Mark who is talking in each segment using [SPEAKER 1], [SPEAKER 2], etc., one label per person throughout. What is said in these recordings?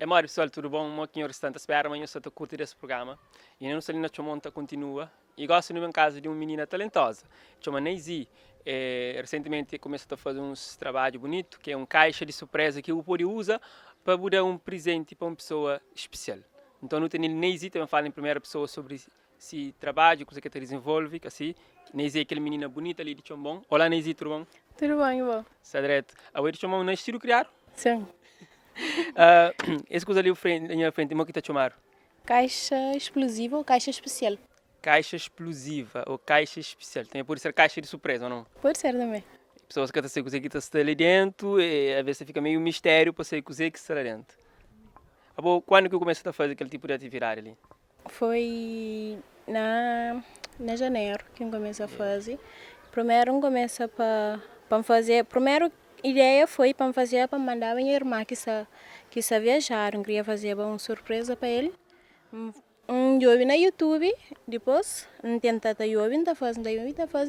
[SPEAKER 1] É mori pessoal, tudo bom? Mo aqui em restante espera amanhã só estou curtir esse programa. E não sei na Chomonta continua. E gosto no meu caso de uma menina talentosa. Chama Neisi. Recentemente começou a fazer uns trabalho bonito, que é um caixa de surpresa que o Puri usa para dar um presente para uma pessoa especial. Então não tem Neisi também fala em primeira pessoa sobre esse trabalho, coisa que te desenvolve, assim. Neisi é aquela menina bonita ali de Chombom. Olá Neisi, tudo bom?
[SPEAKER 2] Tudo bem, vó?
[SPEAKER 1] Está direto. A de Chombom não é estilo criar?
[SPEAKER 2] Sim.
[SPEAKER 1] Esse coisa ali na minha frente, o que está chamando?
[SPEAKER 2] Caixa explosiva ou caixa especial?
[SPEAKER 1] Caixa explosiva ou caixa especial. Tem por ser caixa de surpresa ou não?
[SPEAKER 2] Pode ser também.
[SPEAKER 1] Pessoas que estão a cozer que está ali dentro e às vezes fica meio mistério para saber cozer que está lá dentro. Quando que eu comecei a fazer aquele tipo de atividade ali?
[SPEAKER 2] Foi na janeiro que eu comecei a fazer. Primeiro eu comecei para fazer. Primeiro ideia foi para fazer para mandar a minha irmã que está viajar. Eu queria fazer uma surpresa para ele. Eu vi na YouTube, depois tenta eu tá fazendo,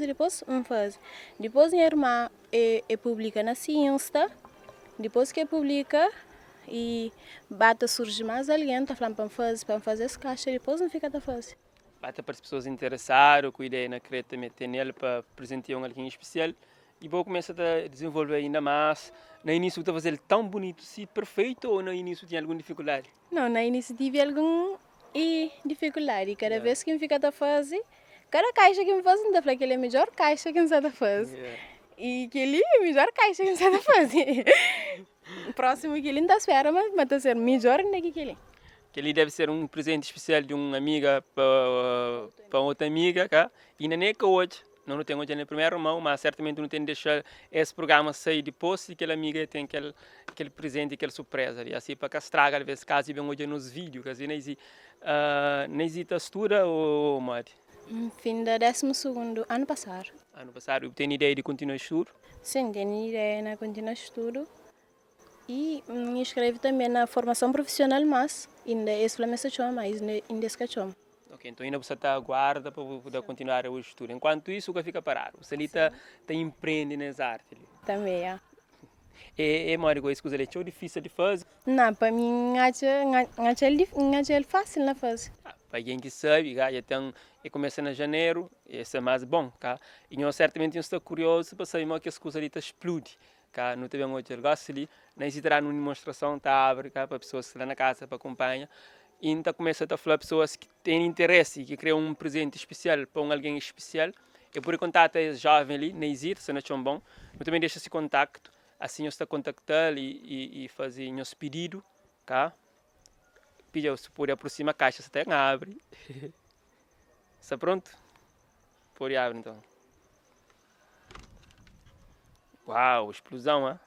[SPEAKER 2] depois faz. Depois minha irmã publica na Insta, depois que publica e bata surge mais alguém, tá falando para fazer essa caixa, depois não fica da fazer.
[SPEAKER 1] Bata para as pessoas interessadas, com ideia na querer meter nele para presentear alguém especial. E vou começar a desenvolver ainda mais. No início está a fazer tão bonito, se perfeito, ou no início tinha alguma dificuldade?
[SPEAKER 2] Não, no início tive alguma dificuldade. Cada vez que me fica da fazer, cada caixa que me faz, não dá para que ele é a melhor caixa que me sai da fazer. E que ele é a melhor caixa que me sai da fazer. Próximo que ele não espera, mas vai ser melhor ainda que ele.
[SPEAKER 1] Que ele deve ser um presente especial de uma amiga para outra amiga, cá. E não é que hoje, não tem hoje na primeira mão, mas certamente não tem de deixar esse programa sair depois e aquela amiga tem aquele presente, aquela surpresa. E assim para que estraga, às vezes, caso vem hoje nos vídeos, assim, não existe estuda ou Mari?
[SPEAKER 2] Fim da 12º ano passado.
[SPEAKER 1] Ano passado, tem ideia de continuar estudo?
[SPEAKER 2] Sim, tenho ideia de continuar estudo. E me inscrevi também na formação profissional, mas ainda é mais ainda escachou.
[SPEAKER 1] Ok, então ainda você está aguarda para poder continuar o estudo. Enquanto isso, o que fica parado? Você ali está empreende nessa arte.
[SPEAKER 2] Também, é.
[SPEAKER 1] E Mário, isso que é difícil de fazer?
[SPEAKER 2] Não, para mim, é fácil na fazer.
[SPEAKER 1] Para quem que sabe, já tem, começa em janeiro, esse é mais bom, tá? E nós certamente está curioso para saber que as coisas ali explodem. Cá, não tivemos outro negócio ali, necessitará uma demonstração, tá, abre, cá, para pessoas que estão na casa, para acompanhar. E então começa a falar pessoas que têm interesse, que criam um presente especial para alguém especial. Eu por contato é jovem ali, nem existe, se não é bom. Eu também deixo esse contacto, assim eu estou contactando e fazer nosso pedido, tá? Pediu se pode aproximar a caixa, você até abre. Está pronto? Pode abrir então. Uau, explosão, hein?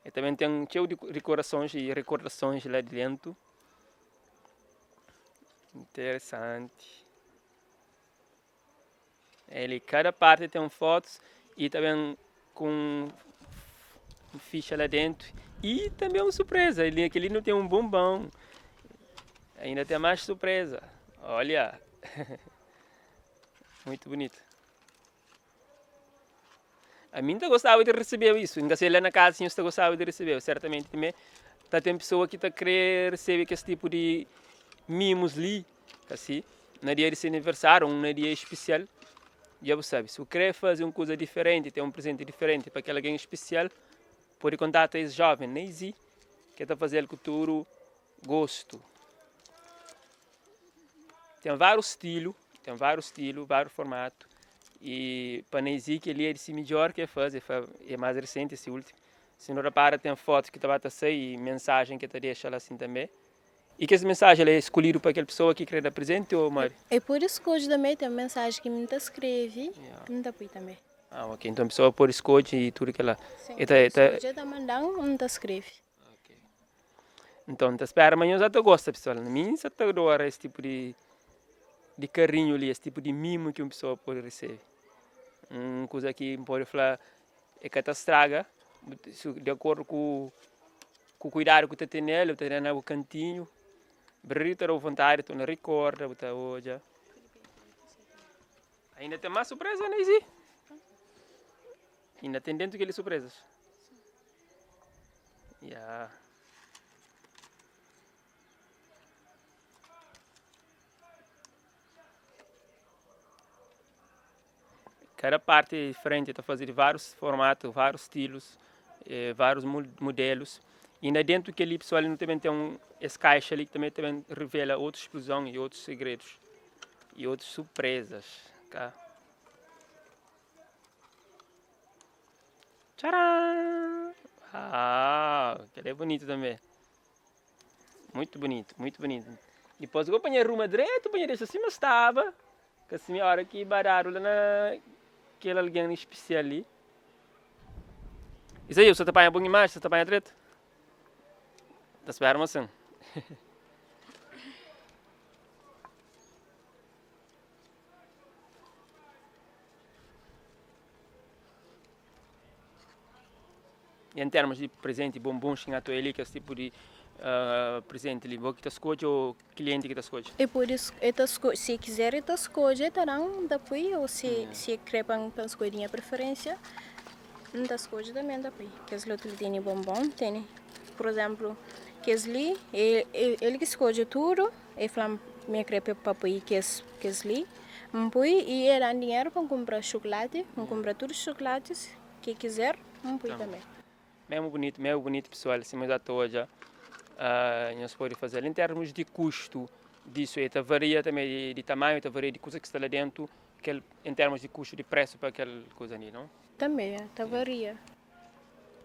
[SPEAKER 1] E também tem um cheio de decorações e recordações lá dentro. Interessante. Ele, cada parte tem fotos e também com ficha lá dentro. E também uma surpresa, aquele não tem um bombom. Ainda tem mais surpresa. Olha. Muito bonito. A mim tá gostava de receber isso. Ainda se lá na casa, sim, eu gostava de receber. Certamente também tem pessoa que está querer receber esse tipo de mimos ali, assim, no dia de seu aniversário, um dia especial. Já você sabe, se você quer fazer uma coisa diferente, ter um presente diferente para aquele alguém especial, pode contatar esse jovem, Neisi, que está fazendo cultura gosto. Tem vários estilos, vários formatos. E para Neisi, que ele é esse melhor que fazer, é mais recente esse último. Se não repara, tem fotos que está a sair e mensagem que está deixando assim também. E que essa mensagem é escolhida para aquela pessoa que quer dar presente ou Mário?
[SPEAKER 2] É por isso que hoje também tem uma mensagem que me escreve, me põe também.
[SPEAKER 1] Ah, ok. Então a pessoa pode escolher e tudo que ela...
[SPEAKER 2] Sim, hoje está mandando, me escreve.
[SPEAKER 1] Okay. Então, espera amanhã já te gosta, pessoal. A mim, já te adora esse tipo de carinho ali, esse tipo de mimo que uma pessoa pode receber. Uma coisa que pode falar é que te estraga, de acordo com o cuidado que você tem nele, você tem no cantinho. Brita à vontade, tu não recorda, você hoje. Ainda tem mais surpresa, né, Izzy? Ainda tem dentro aquelas surpresas? Yeah. cada parte é diferente, está fazendo vários formatos, vários estilos, vários modelos. E ainda dentro que ali, pessoal, também tem esse caixa ali que também revela outra explosão e outros segredos e outras surpresas. Cá. Tcharam! Ah, ele é bonito também. Muito bonito, muito bonito. Depois eu ponho a ruma direto, ponho deixa assim, mas estava. Que assim, a hora que bararam lá naquele alguém especial ali. Isso aí, você está apanhando a bunha mais, você está apanhando direito? Está a esperar uma ação. E em termos de presente, bombons, tinha tu ali, que esse tipo de presente ali, vou que te escolhe ou cliente que te escolhe?
[SPEAKER 2] E por isso, se quiser, ele escolhe, terão depois, ou se crepam para escolher a preferência, não escolhe também depois. Que as outras têm bombom, tem, por exemplo, que ali, ele que escolhe tudo, e fala, minha crepe para apoiar que ali, e ele dá dinheiro para comprar chocolate, para comprar todos os chocolates que quiser, apoio também.
[SPEAKER 1] Mesmo bonito, pessoal, assim, mas à toa já. Nós podemos fazer. Em termos de custo disso, varia também de tamanho, varia de coisa que está lá dentro, em termos de custo de preço para aquela coisa ali, não?
[SPEAKER 2] Também, varia.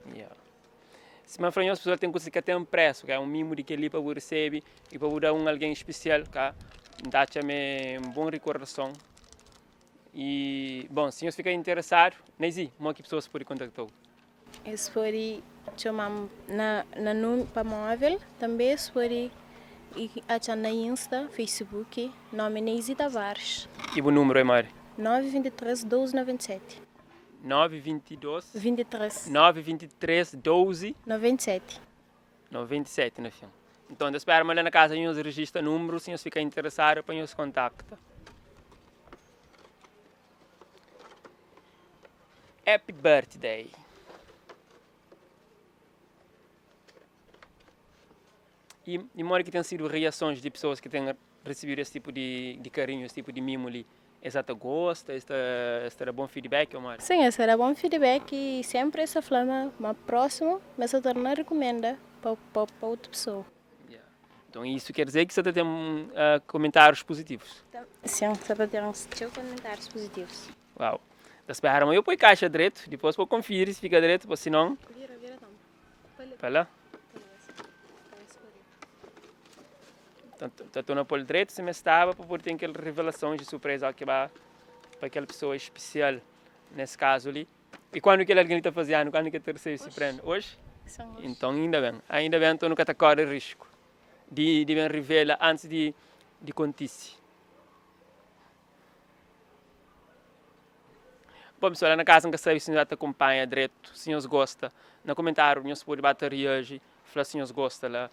[SPEAKER 1] Yeah. Se me falar, as pessoas têm coisa que tem um preço, que é um mimo de que ali para você receber e para dar alguém especial, que dá também uma boa recordação. E, bom, se você ficar interessado, Neisi, como é que pessoas podem contactar?
[SPEAKER 2] Se for chamar na para móvel, também se for achar na Insta, Facebook, nome Neisi Tavares.
[SPEAKER 1] E o número é Mari?
[SPEAKER 2] 923 12 97.
[SPEAKER 1] 922
[SPEAKER 2] 23
[SPEAKER 1] 923 12
[SPEAKER 2] 97.
[SPEAKER 1] 97, no fim. Então, espera lá na casa e nos registra número, se você ficar interessado, para nos contacta. Happy birthday! E mora que tem sido reações de pessoas que têm recebido esse tipo de carinho, esse tipo de mimo ali. Exato, gosta? Este era bom feedback, Omar?
[SPEAKER 2] Sim, esse era bom feedback e sempre essa flama, uma próxima, mas eu torno recomenda para outra pessoa.
[SPEAKER 1] Yeah. Então isso quer dizer que você tem comentários positivos?
[SPEAKER 2] Sim, só para ter uns comentários positivos.
[SPEAKER 1] Uau! Da espera, eu põe caixa direito, depois vou conferir se fica direito, porque senão...
[SPEAKER 2] Vira não.
[SPEAKER 1] Para lá? Estou na pole direito, se me estava, para poder ter aquela revelação de surpresa que vai para aquela pessoa especial, nesse caso ali. E quando que alguém está fazendo? Quando que a terceira se prende? Hoje? Então ainda bem, estou no categoria de risco. De revelar antes de acontecer. Bom, pessoal, na casa que sabe se não te acompanha direto, se nos gosta, no comentário, nos pode bater hoje, falar se nos gosta lá,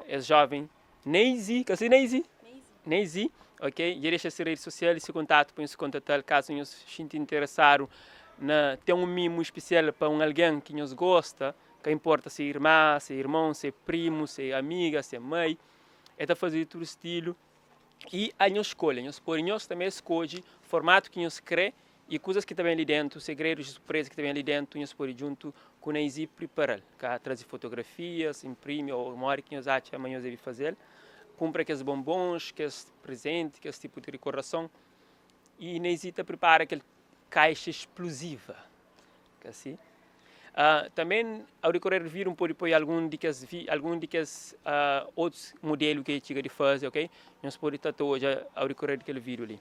[SPEAKER 1] é jovem, Neisi, que é Neisi? Neisi, ok? E deixa as redes sociais, esse contato, põe se contatar, caso nos sinta interessado, ter um mimo especial para alguém que nos gosta, que importa se é irmã, se é irmão, se é primo, se é amiga, se é mãe, é fazer todo estilo. E a nós escolhe, nós também escolhe o formato que nós quer e coisas que também ali dentro, segredos de surpresa que também ali dentro, nós podemos junto com a Neisi preparar, trazer fotografias, imprime ou uma hora que nós achamos amanhã deve fazer, compra aqueles bombons, aqueles presentes, aquele tipo de recordação e Neisi prepara aquela caixa explosiva, assim. Também ao decorrer do vídeo pode pôr algum daqueles outros modelos que chega de fazer, ok? Nós podemos estar hoje ao decorrer daquele vídeo ali.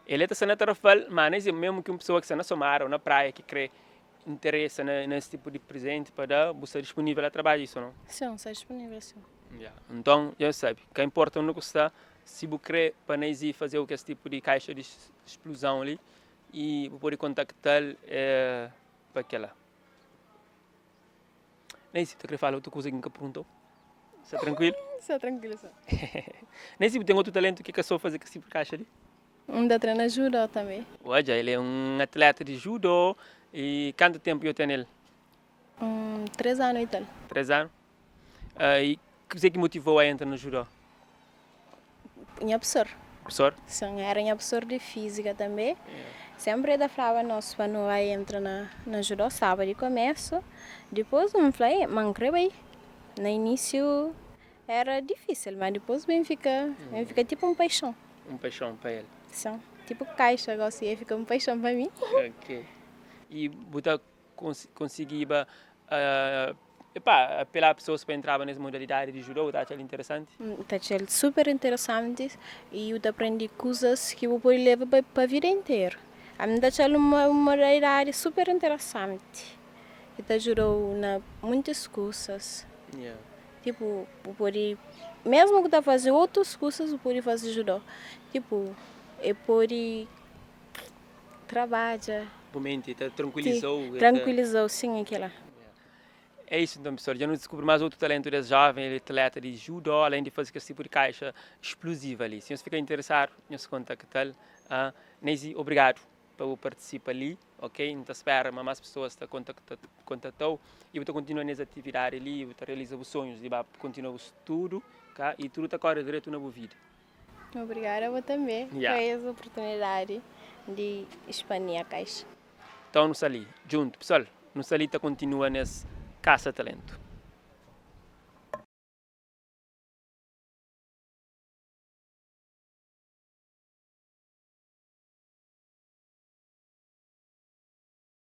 [SPEAKER 1] Ele está sendo atrapalhado, mas mesmo que uma pessoa que está na somar ou na praia que crê interesse nesse tipo de presente para dar, você está disponível a trabalhar isso, não?
[SPEAKER 2] Sim, está disponível, sim.
[SPEAKER 1] Yeah. Então, já sabe, o que importa não está se você quer para fazer esse tipo de caixa de explosão ali e pode contactar para aquela. Neisi, você quer falar outra coisa que nunca perguntou? Está tranquilo?
[SPEAKER 2] Está tranquilo, sim.
[SPEAKER 1] Neisi, tem outro talento que é só fazer esse tipo de caixa ali?
[SPEAKER 2] Da treina judô também.
[SPEAKER 1] Olha, ele é um atleta de judô e quanto tempo eu tenho ele?
[SPEAKER 2] 3 anos e tal.
[SPEAKER 1] 3 anos. E o que motivou a entrar no judô?
[SPEAKER 2] Minha professor.
[SPEAKER 1] Professor?
[SPEAKER 2] Sim, era minha professor de física também. Sempre ele falava nós para não entrar na judô, sábado de começo. Depois não falei, mas bem. No início era difícil, mas depois bem fica tipo uma paixão.
[SPEAKER 1] Uma paixão para ele.
[SPEAKER 2] Sim, tipo caixa, agora fica uma paixão para mim.
[SPEAKER 1] Ok. E você conseguiu apelar pessoas para entrar nessa modalidade de judô? Está achando interessante?
[SPEAKER 2] Está achando super interessante e eu aprendi coisas que eu posso levar para a vida inteira. A mim está achando uma modalidade super interessante. E ajudou na muitas coisas.
[SPEAKER 1] Yeah.
[SPEAKER 2] Tipo, eu pode, mesmo que eu fazendo outras coisas, eu pode fazer judô. Tipo, eu pode trabalhar.
[SPEAKER 1] Por mente, tranquilizou?
[SPEAKER 2] Tranquilizou, sim, aquela.
[SPEAKER 1] É isso então, professor. Já não descobri mais outro talento desse jovem atleta de judô, além de fazer esse tipo de caixa explosiva ali. Se você ficar interessado, nos contactar. Neisi, obrigado por participar ali, ok? Não espera, mas mais pessoas te contatou e você continua nessa atividade ali, você realiza os sonhos, e continua o estudo, okay? E tudo está correndo direito na boa vida.
[SPEAKER 2] Obrigada a você também por essa oportunidade de expandir a caixa.
[SPEAKER 1] Então, nos ali, junto, pessoal, nos ali continua nesse caça-talento.